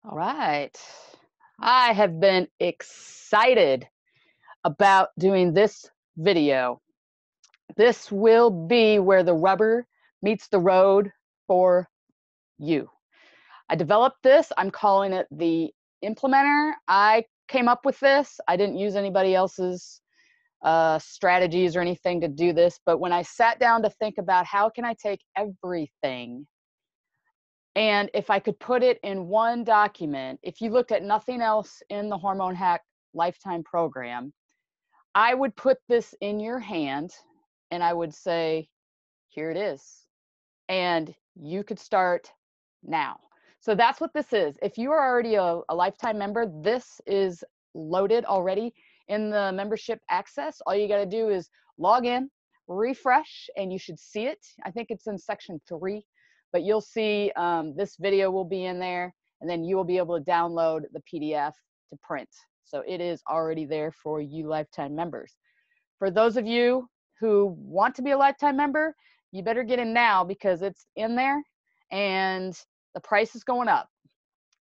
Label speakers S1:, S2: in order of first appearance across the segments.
S1: All right. I have been excited about doing this video. This will be where the rubber meets the road for you. I developed this. I'm calling it the implementer. I came up with this. I didn't use anybody else's strategies or anything to do this, but when I sat down to think about how can I take everything and if I could put it in one document, if you looked at nothing else in the Hormone Hack Lifetime Program, I would put this in your hand and I would say, here it is. And you could start now. So that's what this is. If you are already a lifetime member, this is loaded already in the membership access. All you got to do is log in, refresh, and you should see it. I think it's in section 3, but you'll see this video will be in there, and then you will be able to download the PDF to print. So it is already there for you lifetime members. For those of you who want to be a lifetime member, you better get in now because it's in there and the price is going up.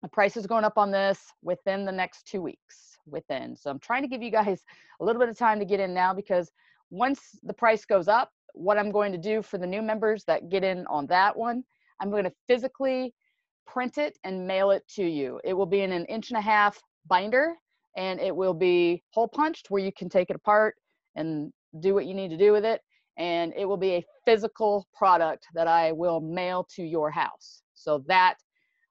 S1: The price is going up on this within the next 2 weeks. So I'm trying to give you guys a little bit of time to get in now because once the price goes up, what I'm going to do for the new members that get in on that one, I'm going to physically print it and mail it to you. It will be in an 1.5-inch binder and it will be hole punched where you can take it apart and do what you need to do with it. And it will be a physical product that I will mail to your house. So that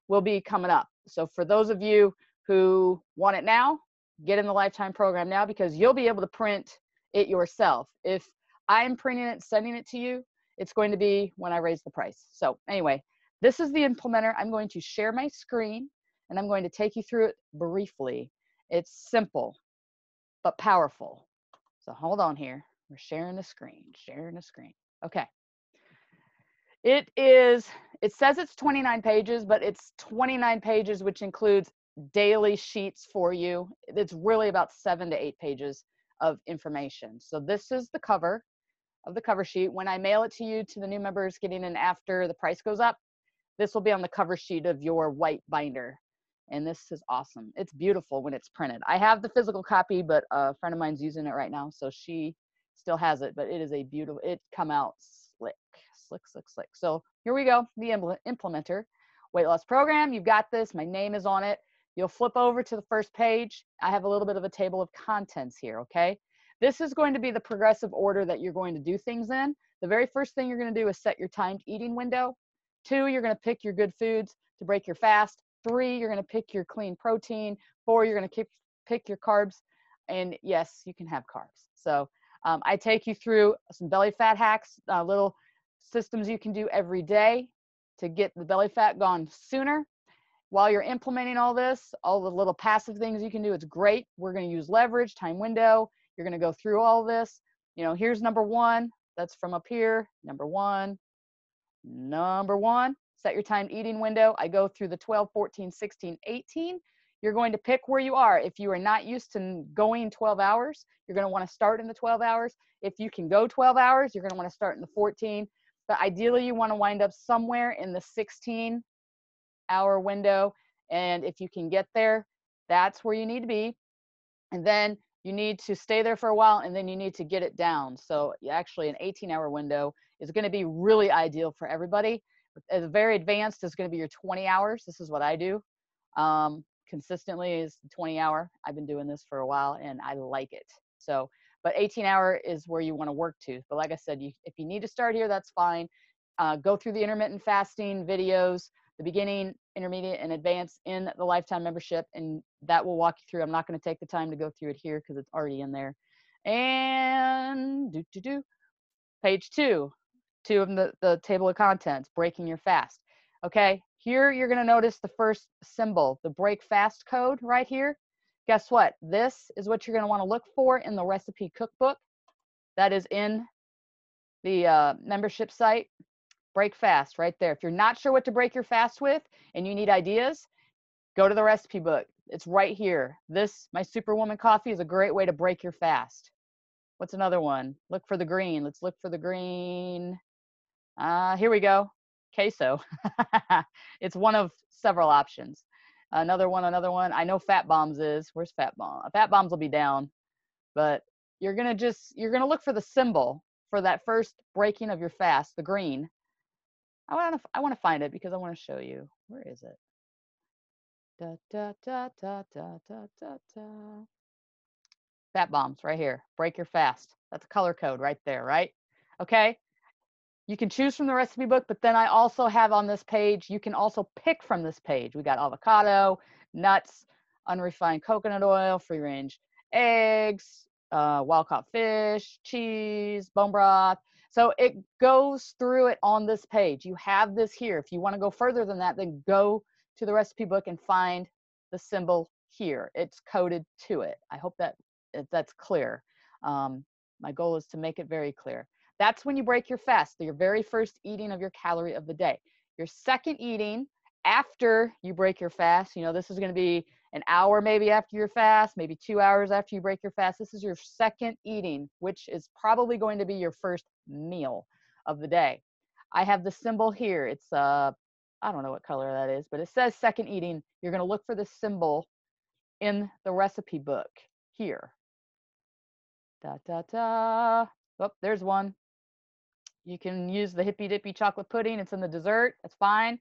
S1: will be coming up. So for those of you who want it now, get in the lifetime program now because you'll be able to print it yourself. If I'm printing it, sending it to you, it's going to be when I raise the price. So anyway, this is the implementer. I'm going to share my screen and I'm going to take you through it briefly. It's simple, but powerful. So hold on here. We're sharing the screen. Okay. It says it's 29 pages, but it's 29 pages, which includes daily sheets for you. It's really about 7 to 8 pages of information. So this is the cover of the cover sheet. When I mail it to you, to the new members getting in after the price goes up, this will be on the cover sheet of your white binder. And this is awesome. It's beautiful when it's printed. I have the physical copy, but a friend of mine's using it right now, so she still has it, but it is a beautiful, it come out slick. So here we go, the implementer. Weight loss program, you've got this, my name is on it. You'll flip over to the first page. I have a little bit of a table of contents here, okay? This is going to be the progressive order that you're going to do things in. The very first thing you're gonna do is set your timed eating window. 2, you're gonna pick your good foods to break your fast. 3, you're gonna pick your clean protein. 4, you're gonna pick your carbs. And yes, you can have carbs. So I take you through some belly fat hacks, little systems you can do every day to get the belly fat gone sooner. While you're implementing all this, all the little passive things you can do, it's great. We're going to use leverage, time window. You're going to go through all this. You know, here's number 1. That's from up here. Number 1. Set your time eating window. I go through the 12, 14, 16, 18. You're going to pick where you are. If you are not used to going 12 hours, you're going to want to start in the 12 hours. If you can go 12 hours, you're going to want to start in the 14. But ideally, you want to wind up somewhere in the 16-hour window. And if you can get there, that's where you need to be. And then you need to stay there for a while, and then you need to get it down. So actually, an 18-hour window is going to be really ideal for everybody. As very advanced is going to be your 20 hours. This is what I do. Consistently is 20-hour. I've been doing this for a while, and I like it. So, but 18-hour is where you want to work to. But like I said, if you need to start here, that's fine. Go through the intermittent fasting videos, the beginning, intermediate, and advanced in the lifetime membership, and that will walk you through. I'm not going to take the time to go through it here because it's already in there. And page 2 of the table of contents, breaking your fast. Okay, here you're going to notice the first symbol, the break fast code right here. Guess what? This is what you're going to want to look for in the recipe cookbook that is in the membership site. Break fast right there. If you're not sure what to break your fast with and you need ideas, go to the recipe book. It's right here. This, my Superwoman coffee, is a great way to break your fast. What's another one? Look for the green. Let's look for the green. Here we go. Queso. It's one of several options. Another one. I know Fat Bombs is. Where's Fat Bomb? Fat Bombs will be down, but you're gonna look for the symbol for that first breaking of your fast, the green. I wanna find it because I want to show you. Where is it? Da, da, da, da, da, da, da, da. Fat Bombs right here. Break your fast. That's a color code right there, right? Okay. You can choose from the recipe book, but then I also have on this page, you can also pick from this page. We got avocado, nuts, unrefined coconut oil, free range eggs, wild caught fish, cheese, bone broth. So it goes through it on this page. You have this here. If you want to go further than that, then go to the recipe book and find the symbol here. It's coded to it. I hope that's clear. My goal is to make it very clear. That's when you break your fast, your very first eating of your calorie of the day. Your second eating after you break your fast, this is going to be an hour maybe after your fast, maybe 2 hours after you break your fast. This is your second eating, which is probably going to be your first meal of the day. I have the symbol here. It's, I don't know what color that is, but it says second eating. You're going to look for this symbol in the recipe book here. Da, da, da. Oh, there's one. You can use the Hippy Dippy chocolate pudding. It's in the dessert. That's fine.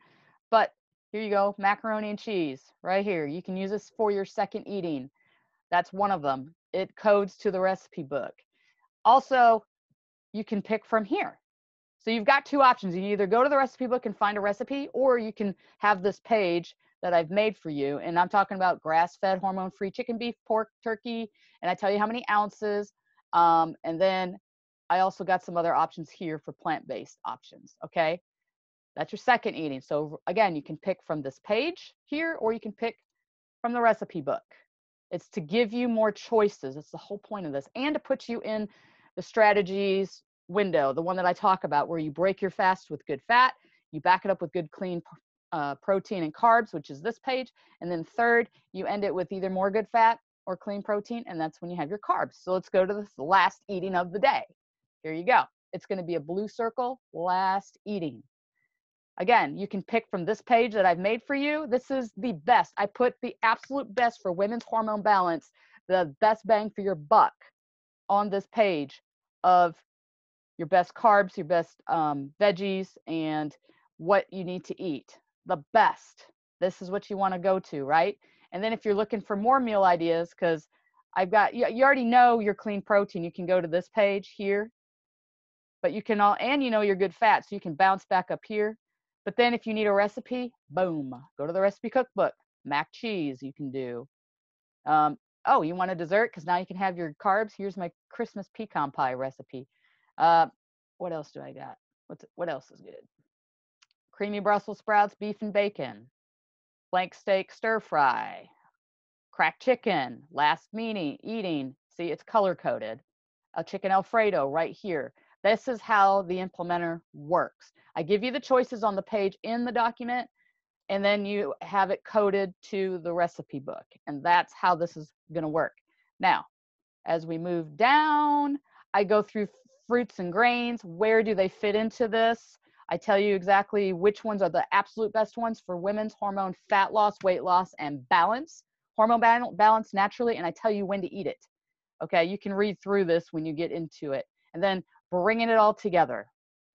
S1: But here you go, macaroni and cheese right here. You can use this for your second eating. That's one of them. It codes to the recipe book. Also, you can pick from here. So you've got two options. You can either go to the recipe book and find a recipe, or you can have this page that I've made for you. And I'm talking about grass-fed, hormone-free chicken, beef, pork, turkey, and I tell you how many ounces. And then I also got some other options here for plant-based options, okay? That's your second eating. So again, you can pick from this page here, or you can pick from the recipe book. It's to give you more choices. It's the whole point of this, and to put you in the strategies window, the one that I talk about, where you break your fast with good fat, you back it up with good clean protein and carbs, which is this page, and then third, you end it with either more good fat or clean protein, and that's when you have your carbs. So let's go to this last eating of the day. Here you go. It's going to be a blue circle, last eating. Again, you can pick from this page that I've made for you. This is the best. I put the absolute best for women's hormone balance, the best bang for your buck on this page of your best carbs, your best veggies, and what you need to eat. The best. This is what you want to go to, right? And then if you're looking for more meal ideas, because I've got, you already know your clean protein, you can go to this page here. But you can and your good fat, so you can bounce back up here. But then if you need a recipe, boom, go to the recipe cookbook. Mac cheese you can do. Oh, you want a dessert? Because now you can have your carbs. Here's my Christmas pecan pie recipe. What else do I got? What else is good? Creamy Brussels sprouts, beef and bacon. Flank steak stir fry. Cracked chicken, last eating. See, it's color coded. A chicken Alfredo right here. This is how the implementer works. I give you the choices on the page in the document, and then you have it coded to the recipe book. And that's how this is going to work. Now, as we move down, I go through fruits and grains. Where do they fit into this? I tell you exactly which ones are the absolute best ones for women's hormone fat loss, weight loss, and balance. Hormone balance naturally, and I tell you when to eat it. Okay, you can read through this when you get into it. And then bringing it all together,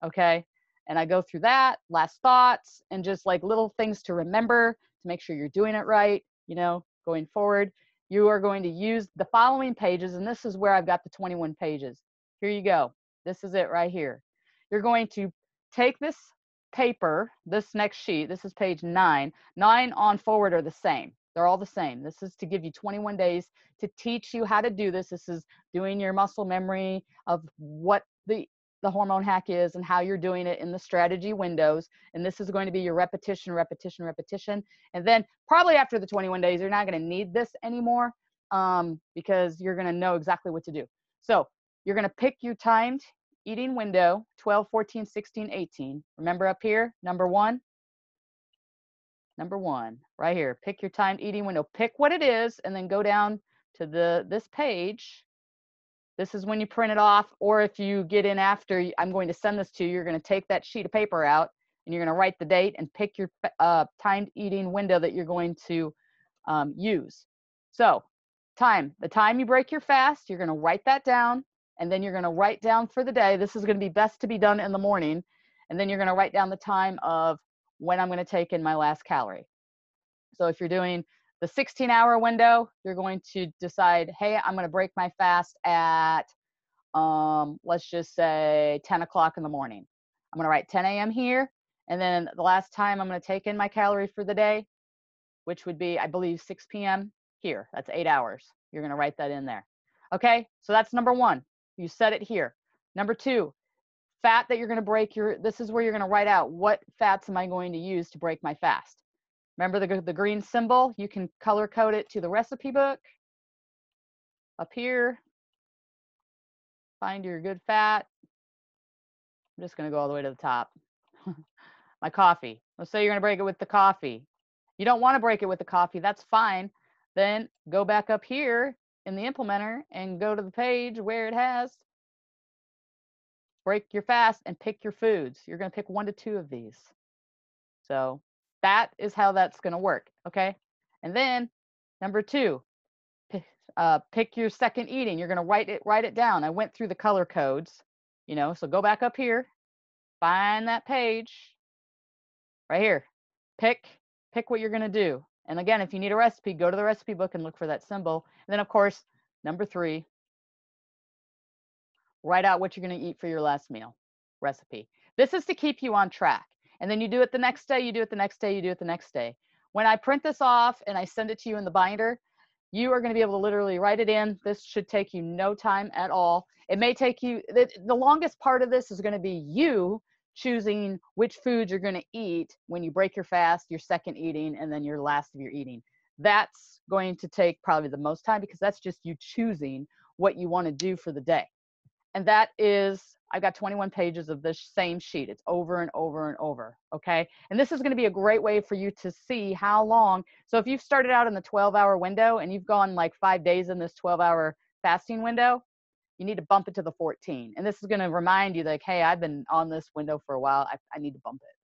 S1: okay? And I go through that, last thoughts, and just like little things to remember to make sure you're doing it right, going forward. You are going to use the following pages, and this is where I've got the 21 pages. Here you go. This is it right here. You're going to take this paper, this next sheet, this is page 9. 9 on forward are the same. They're all the same. This is to give you 21 days to teach you how to do this. This is doing your muscle memory of what the hormone hack is and how you're doing it in the strategy windows. And this is going to be your repetition, repetition, repetition. And then probably after the 21 days, you're not going to need this anymore because you're going to know exactly what to do. So you're going to pick your timed eating window, 12, 14, 16, 18. Remember up here, number one, right here. Pick your timed eating window. Pick what it is, and then go down to this page. This is when you print it off, or if you get in after, I'm going to send this to you. You're going to take that sheet of paper out, and you're going to write the date and pick your timed eating window that you're going to use. So the time you break your fast, you're going to write that down, and then you're going to write down for the day. This is going to be best to be done in the morning, and then you're going to write down the time of when I'm going to take in my last calorie. So if you're doing the 16-hour window, you're going to decide, hey, I'm going to break my fast at, let's just say 10 o'clock in the morning. I'm going to write 10 a.m. here, and then the last time I'm going to take in my calorie for the day, which would be, I believe, 6 p.m. here. That's 8 hours. You're going to write that in there. Okay, so that's number one. You set it here. Number two, fat that you're going to break this is where you're going to write out what fats am I going to use to break my fast. Remember the green symbol? You can color code it to the recipe book. Up here, find your good fat. I'm just going to go all the way to the top. My coffee. Let's say you're going to break it with the coffee. You don't want to break it with the coffee. That's fine. Then go back up here in the implementer and go to the page where it has break your fast and pick your foods. You're going to pick 1 to 2 of these. So that is how that's going to work. Okay. And then number 2, pick your second eating. You're going to write it down. I went through the color codes, so go back up here, find that page right here, pick what you're going to do. And again, if you need a recipe, go to the recipe book and look for that symbol. And then of course, number 3, write out what you're going to eat for your last meal recipe. This is to keep you on track. And then you do it the next day, you do it the next day, you do it the next day. When I print this off and I send it to you in the binder, you are going to be able to literally write it in. This should take you no time at all. It may take you, the longest part of this is going to be you choosing which foods you're going to eat when you break your fast, your second eating, and then your last of your eating. That's going to take probably the most time because that's just you choosing what you want to do for the day. And that is, I've got 21 pages of this same sheet. It's over and over and over, okay? And this is going to be a great way for you to see how long. So if you've started out in the 12-hour window and you've gone like 5 days in this 12-hour fasting window, you need to bump it to the 14. And this is going to remind you like, hey, I've been on this window for a while. I need to bump it,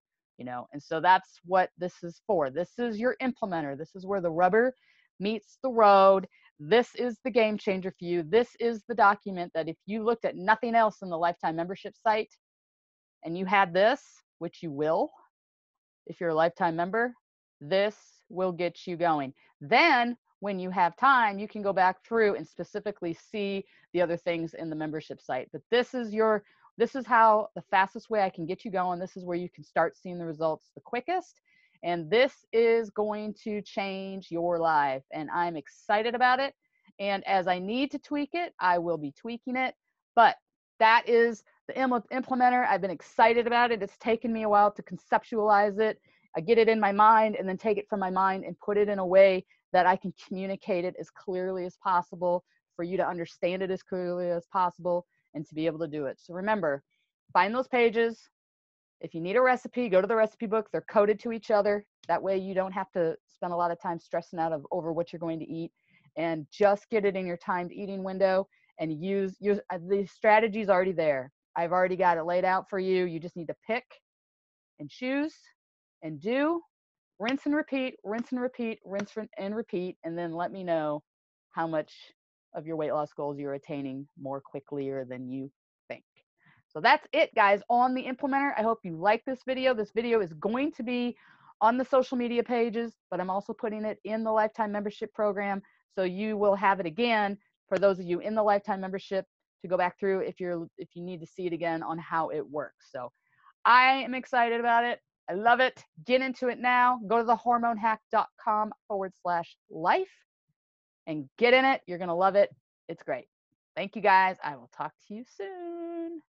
S1: And so that's what this is for. This is your implementer. This is where the rubber meets the road. This is the game changer for you. This is the document that if you looked at nothing else in the lifetime membership site and you had this, which you will, if you're a lifetime member, this will get you going. Then when you have time, you can go back through and specifically see the other things in the membership site. But this is how the fastest way I can get you going. This is where you can start seeing the results the quickest. And this is going to change your life. And I'm excited about it. And as I need to tweak it, I will be tweaking it. But that is the implementer. I've been excited about it. It's taken me a while to conceptualize it. I get it in my mind and then take it from my mind and put it in a way that I can communicate it as clearly as possible for you to understand it as clearly as possible and to be able to do it. So remember, find those pages. If you need a recipe, go to the recipe book. They're coded to each other. That way you don't have to spend a lot of time stressing out over what you're going to eat, and just get it in your timed eating window and use the strategy's already there. I've already got it laid out for you. You just need to pick and choose and do, rinse and repeat, rinse and repeat, rinse and repeat, and then let me know how much of your weight loss goals you're attaining more quickly than you think. So that's it, guys, on the implementer. I hope you like this video. This video is going to be on the social media pages, but I'm also putting it in the lifetime membership program. So you will have it again for those of you in the lifetime membership to go back through if you need to see it again on how it works. So I am excited about it. I love it. Get into it now. Go to thehormonehack.com/life and get in it. You're going to love it. It's great. Thank you, guys. I will talk to you soon.